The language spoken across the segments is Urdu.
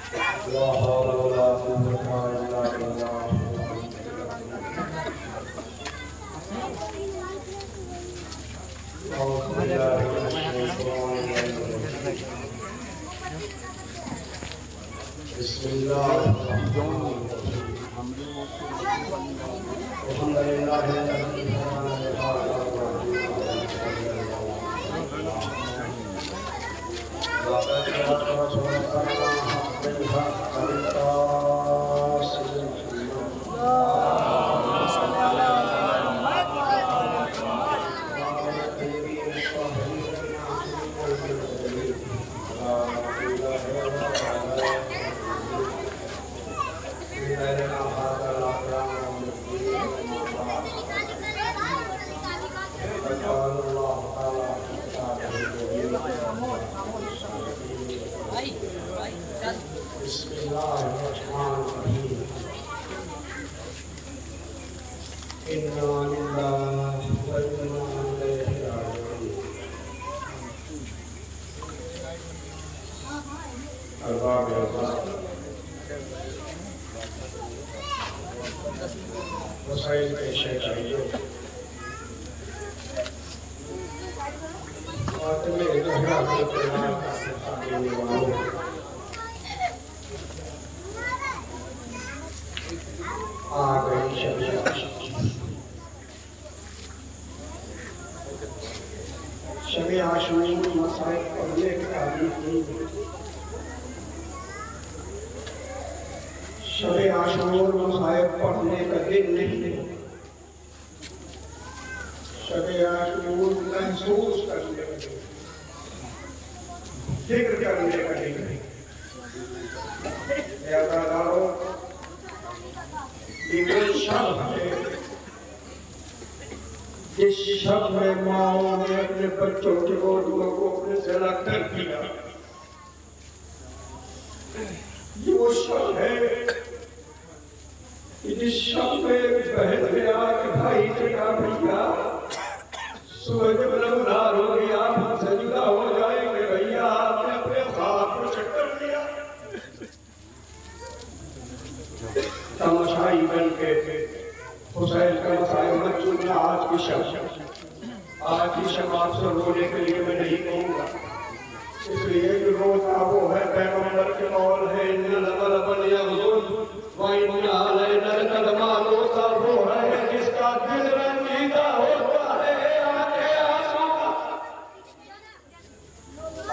لا حول ولا قوة إلا بالله. أعوذ بالله من الشيطان الرجيم. بسم الله الرحمن الرحيم. الحمد لله الذي بسم الله الرحمن الرحيم. إنا لله وإنا إليه راجعون. أرباب وسائل پیشے چاہیے شب عاشور مسائل پڑھنے کی تعریف نہیں. شب عاشور مسائل پڑھنے کا دن نہیں. شب عاشور محسوس کرنے کا دن، ذکر کرنے کا دن نہیں. اے عزیزانو، یہ شب ہے جس شب میں ماؤں نے اپنے بچوں کے گودوں کو اپنے سے الگ کر دیا. یہ وہ شب ہے جس شب میں بہن نے آ کے بھائی سے کہا بھیا صبح جب نمودار ہو گیا آپ ہم سے جدا ہو جائیں گے. بھیا آپ نے اپنے خواب کو چکر دیا. تماشائی بن کے حسین کا مسائل مت سننا. آج کی شب آپ سے رونے کے لیے میں نہیں کہوں گا، اس لیے کہ روزہ وہ ہے پیغمبر کے قول ہے ان العمل بالغضب وان علینا القدمان. روزہ وہ ہے جس کا دل رنجیدہ ہوتا ہے آنکھیں آنسو کا.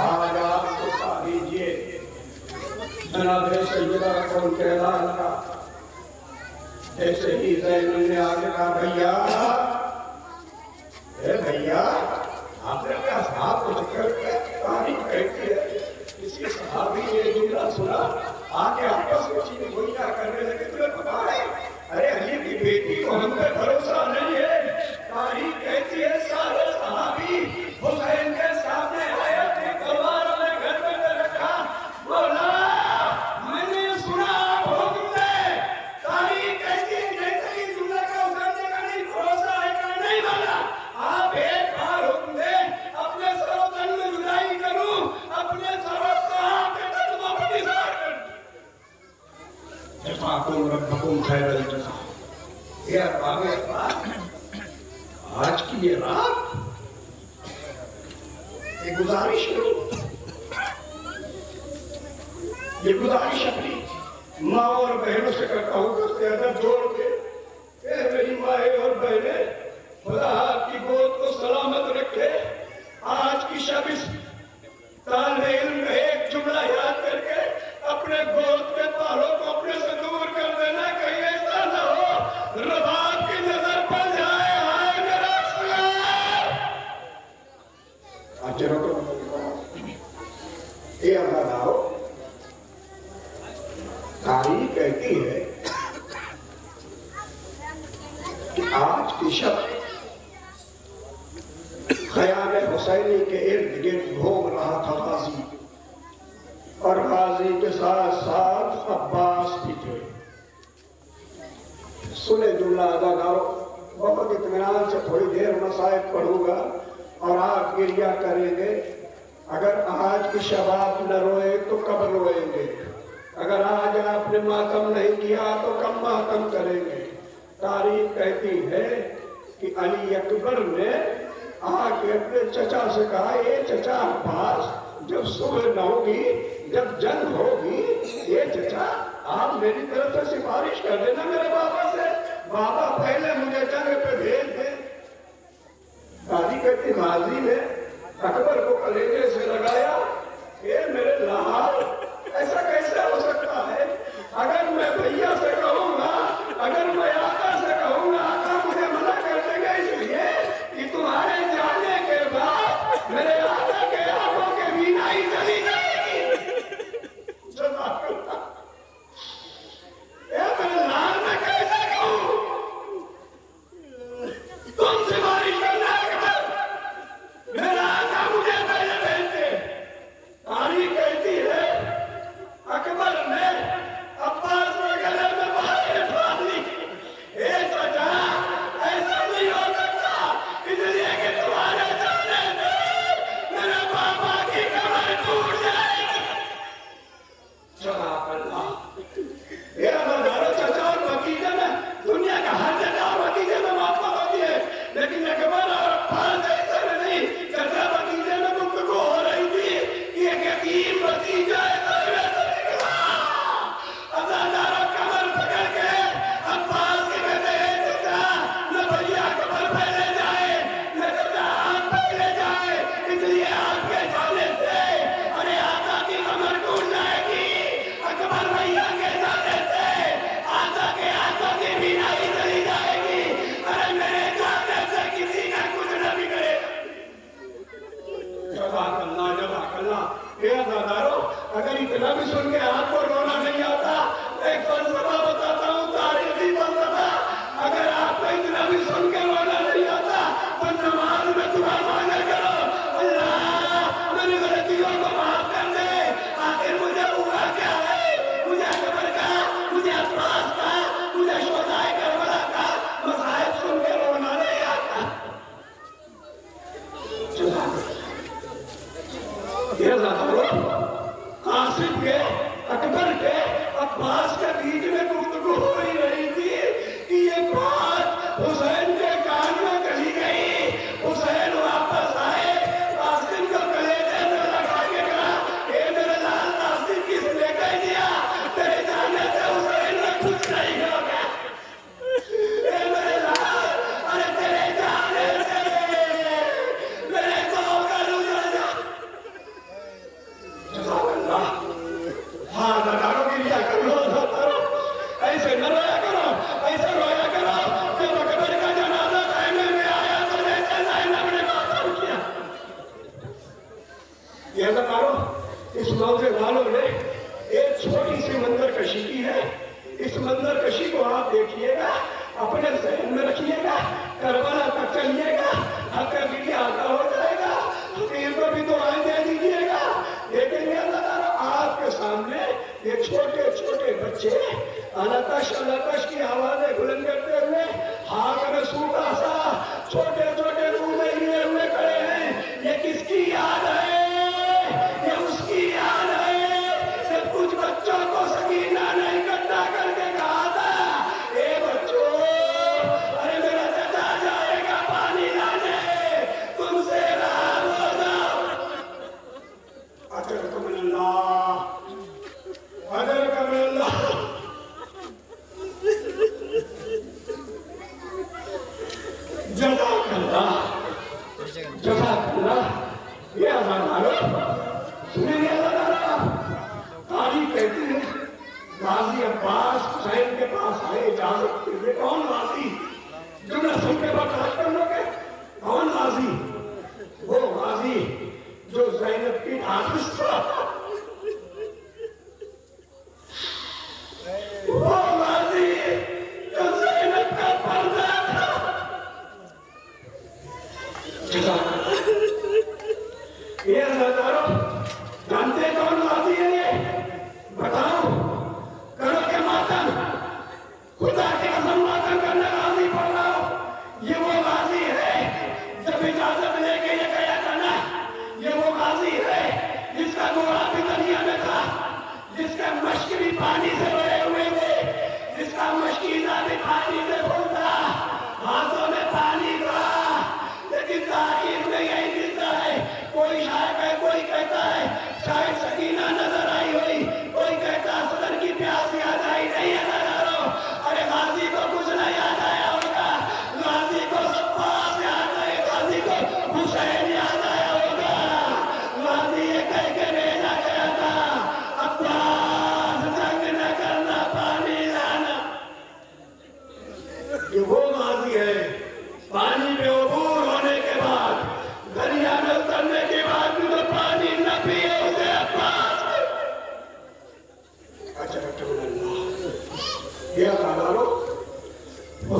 آج آپ کو کہا دیجئے جناب سیدہ کون کے اعلان کا. ایسے ہی زینب نے آگے کہا بھیا اے بھیا آپ نے اپنے اصحاب کو ذکر کیا تاریخ کہتی ہے. کسی صحابی نے یہ جملہ سنا آگے آپس میں چیزیں گوئیاں کرنے لگے. تمہیں پتا ہے ارے علی کی بیٹی کو ہم پہ بھروسہ نہیں ہے. تاریخ کہتی ہے سارے صحابی حسین کے سامنے آئے اپنی تلوار اپنے گھر میں رکھا. بولا میں نے سنا آپ حکم دے. تاریخ کہتی ہے جیسے ہی جملہ کا حسین نے کہا نہیں بھروسہ ہے کہ نہیں مانا. آپ ایک بار حکم دے اپنے سر و تن میں جدائی کروں اپنے سر و تن کے تن کو اپنی سار کر دوں. جزاکم ربکم خیر الجزا. یہ ارباب احباب آج کی یہ رات یہ گزارش کرو، یہ گزارش اپنی ماں اور بہنوں سے کرتا ہوں کہ اس کے ادب جوڑ کے اے میری مائیں اور بہنیں خدا آپ کی گود کو سلامت رکھے. آج کی شب اس طالب علم میں ایک جملہ یاد کر کے اپنے گود کے پالوں کو اپنے سے دور کر دینا. کہیں ایسا نہ ہو رباب کی نظر پڑ جائے. آئے میرا سلام آج رکھو. اے عزیزانو، تاریخ کہتی ہے کہ آج کی شب خیام حسینی کے ارد گرد گھوم رہا تھا غازی، اور غازی کے ساتھ ساتھ عباس بھی تھے. سنے جملہ ادا کرو. بہت اطمینان سے تھوڑی دیر مسائل پڑھوں گا اور آپ گریہ کریں گے. اگر آج کی شب آپ نہ روئے تو کب روئیں گے؟ اگر آج آپ نے ماتم نہیں کیا تو کم ماتم کریں گے۔ تاریخ کہتی ہے کہ علی اکبر نے آ کے اپنے چچا سے کہا، یہ چچا عباس، جب صلح نہ ہوگی، جب جنگ ہوگی، یہ چچا آپ میری طرف سے سفارش کر دینا میرے بابا سے، بابا پہلے مجھے جنگ پہ بھیج دیں۔ دادی کہتی ماضی میں اکبر کو کلیجے سے لگایا، یہ میرے لال ایسا کیسے ہو سکتا ہے؟ اگر میں بھیا سے کہوں گا، اگر میں آقا سے کہوں گا، آقا مجھے منع کر دے گا، اس لیے کہ تمہارے جانے کے بعد میرے آقا کے آنکھوں کے بینائی چلی جائے گی۔ جزاک اللہ۔ اے میرے لال میں کیسے کہوں؟ تم سے بارش کرنا اکبر، میرا آقا مجھے پہلے بھیجتے۔ تاریخ کہتی ہے اکبر نے عباس کو گلے میں باہر ڈالی، اے چچا ایسا نہیں ہو سکتا، اس لیے کہ تمہارے جانے سے میرے بابا کی کمر ٹوٹ جائے گی۔ جزاک اللہ۔ یہ ہزاروں چچا اور بھتیجے میں دنیا کا ہر چچا اور بھتیجے میں محبت ہوتی ہے، لیکن اکبر اور عباس ایسے میں نہیں۔ چچا بھتیجے میں گفتگو ہو رہی تھی کہ ایک یتیم بھتیجا ہے اگر اتنا بھی سن کے آپ کو رونا نہیں آتا، ایک فلسفہ بتاتا ہوں، تاریخی فلسفہ۔ اگر آپ کو اتنا بھی سن کے رونا نہیں آتا تو نماز میں دعا مانگا کرو، اللہ میری غلطیوں کو معاف کر دے۔ آخر مجھے ہوا کیا ہے؟ مجھے اکبر کا، مجھے عباس کا، مجھے شہدائے کربلا کا مصائب سن کے رونا نہیں آتا۔ یہ ذرا قاسم کے، اکبر کے، عباس کے بیچ میں گفتگو ہو ہی رہی تھی کہ یہ بات حسین کے کان میں چلی گئی۔ حسین واپس آئے، قاسم کو کلیجے میں لگا کے کہا، اے میرے لال قاسم کس نے کہہ دیا تیرے جانے سے حسین میں کچھ نہیں ہوگا؟ اے میرے لال، ارے تیرے جانے سے میرے کو گھر اجڑ جا۔ جزاک اللہ۔ ہاں نگاروں کی لیا کرو، ایسے نہ رویا کرو، ایسے رویا کرو۔ جب اکبر کا جنازہ خیمے میں آیا تو جیسے زینب نے ماتم کیا۔ یہ نگاروں، اس موضوع والوں نے ایک چھوٹی سی منظر کشی کی ہے۔ اس منظر کشی کو آپ دیکھیے گا، اپنے ذہن میں رکھیے گا، کربلا تک چلیے گا، حق بھی آگاہ ہو جائے گا، حقیر کو بھی دعائیں دے دیجیے گا۔ لیکن یہ نظارہ آپ کے سامنے یہ چھوٹے چھوٹے بچے الکش الکش کی آوازیں بلند کرتے ہوئے ہاتھ میں سوٹا سا چھوٹے چھوٹے پودے لیے ہوئے کھڑے ہیں۔ یہ کس کی یاد ہے؟ یہ اس کی یاد ہے جب کچھ بچوں کو سکینہ نے اکٹھا کر کے کہا تھا، اے بچوں، ارے میرا چچا جائے گا پانی لانے، تم سے راہ ہو جاؤ۔ اجرکم اللہ، اجرکم اللہ۔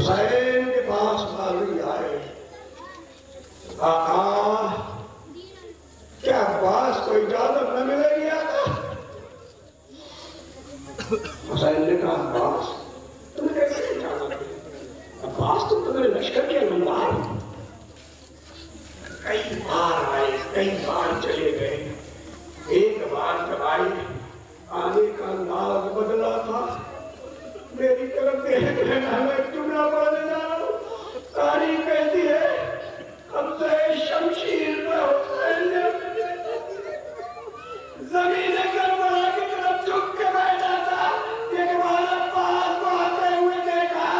حسین کے پاس ماضی آئے، آقا کیا عباس کو اجازت نہ ملے گی آقا؟ حسین نے کہا عباس تمہیں کیسے اجازت دی؟ عباس تو تمہیں لشکر کے نمبر کئی بار آئے، کئی بار چلے گئے، ایک بار جب آئے آنے کا انداز بدلا تھا، میری طرف دیکھ لینا میں جملہ بولنے جا رہا ہوں، تاریخ کہتی ہے قبضہ شمشیر پہ حسین نے زمین کربلا کی طرف جھک کے بیٹھا تھا، ایک بار عباس کو آتے ہوئے دیکھا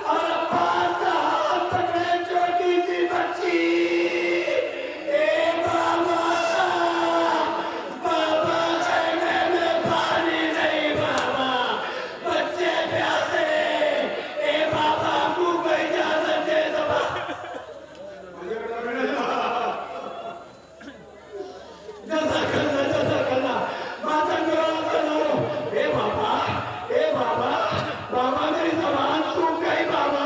اور عباس کا ہاتھ پکڑے چھوٹی سی بچی، اے بابا بابا خیمے میں پانی نہیں بابا، بچے پیاسے، اے بابا منہ کو اجازت دے دو جزاک اللہ جزاک اللہ ماتم کرو، اے بابا بابا میری زبان سوکھ گئی بابا،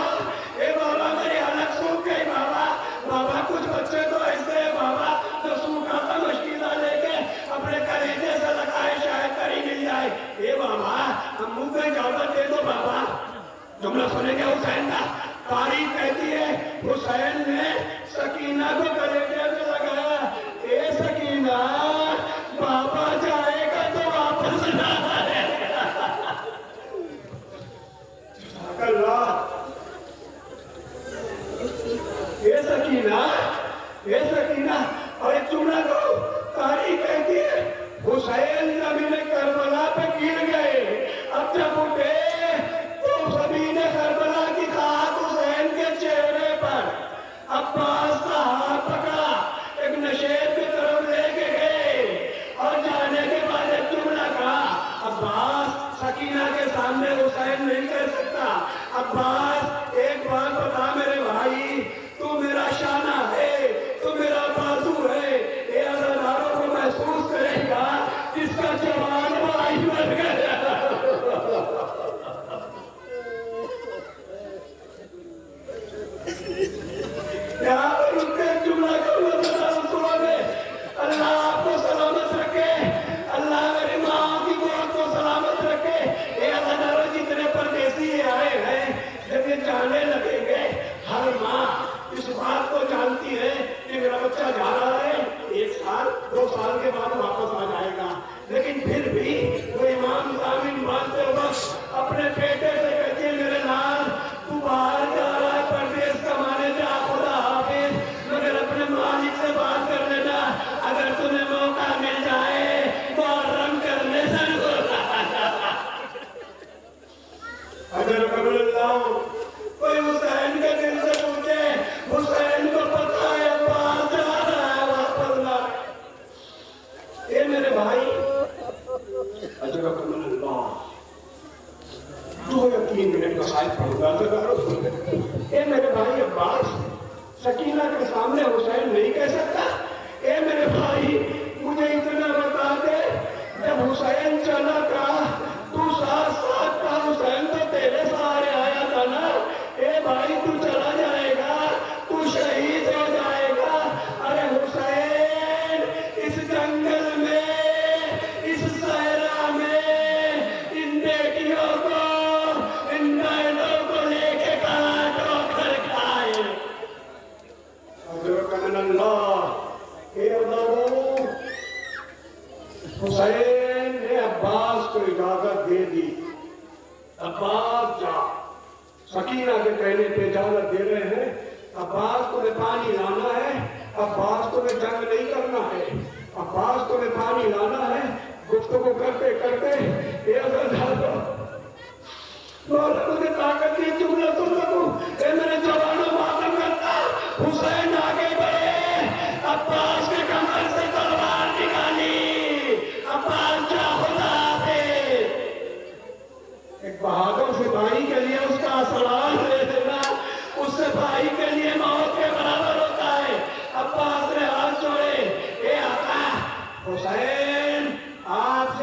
اے بابا میری حلق سوکھ گئی بابا، بابا کچھ بچے تو ایسے ہیں بابا جو سوکھا تھا مشکلہ لے کے اپنے کلیجے سے لگائے شاید کری مل جائے، اے بابا ہم منہ کو اجازت دے دو بابا۔ جملہ سنیں گے حسین کا، تاریخ کہتی ہے حسین نے سکینہ کو کلیجے سے لگایا، اے سکینہ بابا جائے گا تو واپس نہ آئے گا۔ جزاک اللہ، اے سکینہ اور ایک جملہ کو تاریخ کہتی ہے حسین زمین کربلا پہ گر گئے، اب جب اٹھے تو زمین کربلا کی خاک حسین کے چہرے پر، عباس کا ہاتھ پکڑا ایک نشیب کی طرف لے کے گئے اور جانے کے بعد ایک جملہ کہا، عباس سکینہ کے سامنے حسین نہیں کہہ سکتا، عباس ایک بات بتا میرے بھائی، تو میرا شانہ ہے، تو میرا بازو ہے، اے عزاداروں کو محسوس کرے گا جس کا جوان بھائی بن گیا۔ یہاں پر ان کے جملہ کو اللہ آپ کو سلامت رکھے، اللہ میری ماں کی گود کو سلامت رکھے، اے عزاداروں جتنے پردیسی آئے ہیں جب یہ جانے لگیں گے، ہر ماں اس بات کو جانتی ہے کہ میرا بچہ جا رہا ہے، 1 سال 2 سال کے بعد واپس آ جائے گا، لیکن پھر بھی وہ امام ضامن مانتے وقت اپنے بیٹے سے کہتی ہے میرے لال تو باہر جا رہا ہے پردیس کمانے جا، خدا حافظ، مگر اپنے مالک سے بات کر لینا، اگر تمہیں موقع مل جائے محرم کرنے ضرور آنا۔ اگر قبل اللہ کوئی حسین کے دل سے پوچھے، حسین کو پتہ ہے عباس جا رہا ہے واپس لا، اے میرے بھائی اجر قبل اللہ 2 یا 3 منٹ کا سائل پڑھ گا اے میرے بھائی عباس سکینہ کے سامنے حسین نہیں کہہ سکتا، اے میرے بھائی مجھے اتنا بتا دے جب حسین چلا تھا تو ساتھ ساتھ تھا، حسین تو تیرے سہارے آیا تھا نا، اے بھائی تو چلا جائے گا تو شہید ہو جائے گا، ارے حسین اس جنگل میں اس صحرا میں ان بیٹیوں کو ان بہنوں کو لے کے کہاں ٹھوکر کھائے۔ حضرت اللہ اے اللہ، حسین نے عباس کو اجازت دے دی، عباس جا، سکینہ کے کہنے پہ اجازت دے رہے ہیں، عباس تمہیں پانی لانا ہے، عباس تمہیں جنگ نہیں کرنا ہے، عباس تمہیں پانی لانا ہے، گفتگو کرتے کرتے اے عزیزادو مولا مجھے طاقت کی جملہ سن سکوں، اے میرے جوانوں معلوم کرتا، حسین آگے بڑھے، عباس کے کمر سے تلوار نکالی، عباس جا خدا حافظ۔ ایک بہادر سپاہی کے لیے اس کا سلام لے دینا اس سپاہی کے لیے موت کے برابر ہوتا ہے۔ عباس نے ہاتھ جوڑے، اے آقا حسین آپ سے